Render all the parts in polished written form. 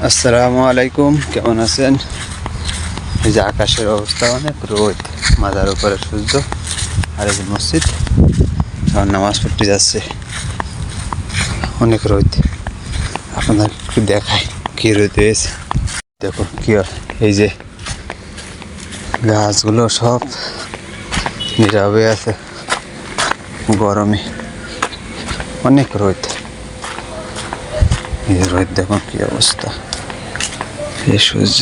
আসসালামু আলাইকুম, কেমন আছেন? এই যে আকাশের অবস্থা, অনেক রোদ, মাথার উপরে সূর্য, আর এই যে মসজিদ আর নামাজ পড়তে যাচ্ছে। অনেক রোদ, আপনাদের একটু দেখায় কি রোদ হয়েছে। দেখো কি এই যে গাছগুলো সব নীরবে আছে, গরমে অনেক রোদ। এই রোদ দেখুন কি অবস্থা, এই সূর্য।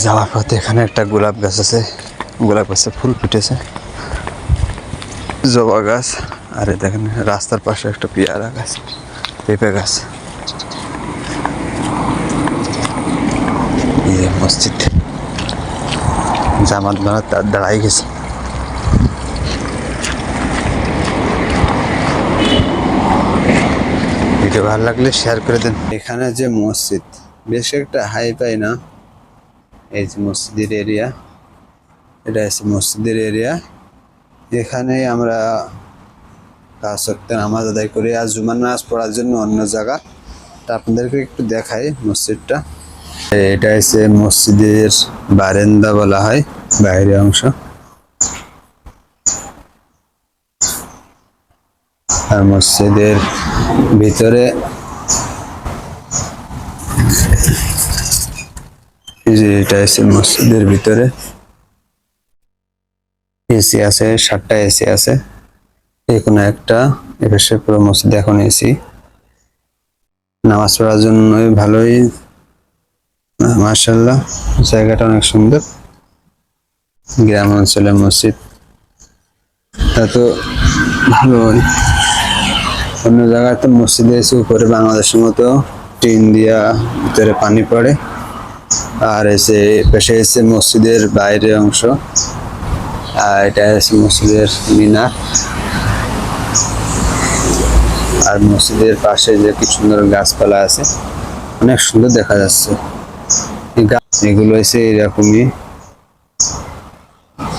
যাওয়ার পথে এখানে একটা গোলাপ গাছ আছে, গোলাপ গাছে ফুল ফুটেছে, জবা গাছ। আর দেখেন রাস্তার পাশে একটা পেয়ারা গাছ, পেঁপে গাছ। এই মসজিদ, জামাত বানা তার দাঁড়াই গেছে। ভিডিও ভালো লাগলে শেয়ার করে দেন। এখানে যে মসজিদ, বেশ একটা হাই পাই না। এই যে মসজিদের এরিয়া, এটা হচ্ছে মসজিদের এরিয়া। এখানে আমরা কাজ করতে নামাজ আদায় করি, আর জুমার নামাজ পড়ার জন্য অন্য জায়গা। তা আপনাদেরকে একটু দেখাই মসজিদটা। এটা হচ্ছে মসজিদের বারান্দা বলা হয়, বাইরের অংশ। আর মসজিদের ভিতরে এটা হচ্ছে মসজিদের ভিতরে এসি আছে, 7টা এসি আছে। এই কোনো একটা এপাশে পুরো মসজিদ এখন এসি। নামাজ পড়ার জন্য ভালোই, মাশাআল্লাহ, জায়গাটা অনেক সুন্দর। গ্রাম অঞ্চলের মসজিদ তা তো ভালোই। অন্য জায়গায় তো মসজিদে এসে উপরে বাংলাদেশের মতো টিন দিয়া ভিতরে পানি পড়ে। আর এসে পাশে এসে মসজিদের বাইরের অংশ, আর এটা হচ্ছে মসজিদের মিনার। আর মসজিদের পাশে যে কি সুন্দর গাছপালা আছে, অনেক সুন্দর দেখা যাচ্ছে। এগুলো হচ্ছে এরকমই,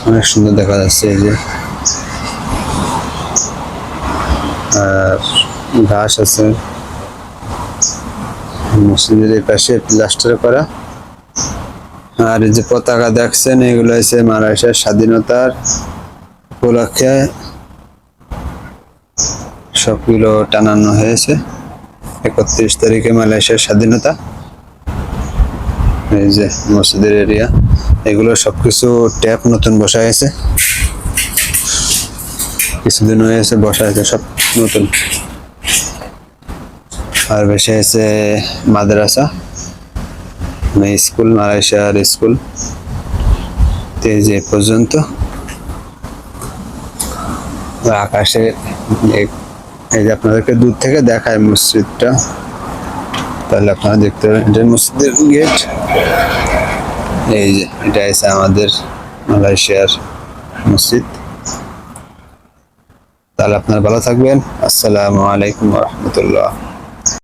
অনেক সুন্দর দেখা যাচ্ছে। এই যে আর ঘাস আছে। মসজিদের এই পাশে প্লাস্টার করা। আর এই যে পতাকা দেখছেন, এগুলো হচ্ছে মালয়েশিয়ার স্বাধীনতার উপলক্ষে সবগুলো টানানো হয়েছে। 31 তারিখে মালয়েশিয়ার স্বাধীনতা। এই যে মসজিদের এরিয়া, এগুলো সবকিছু ট্যাপ নতুন বসা হয়েছে, কিছুদিন হয়েছে বসা হয়েছে, সব নতুন। আর বেশি হয়েছে মাদ্রাসা, স্কুল, মালয়েশিয়ার স্কুল। যে পর্যন্ত আকাশে এই যে আপনাদেরকে দূর থেকে দেখায় মসজিদটা, তাহলে আপনারা দেখতে পাবেন। এটা মসজিদের গেট। এই যে এটা আছে আমাদের মালয়েশিয়ার মসজিদ। তাহলে আপনারা ভালো থাকবেন। আসসালামু আলাইকুম ওয়া রাহমাতুল্লাহ।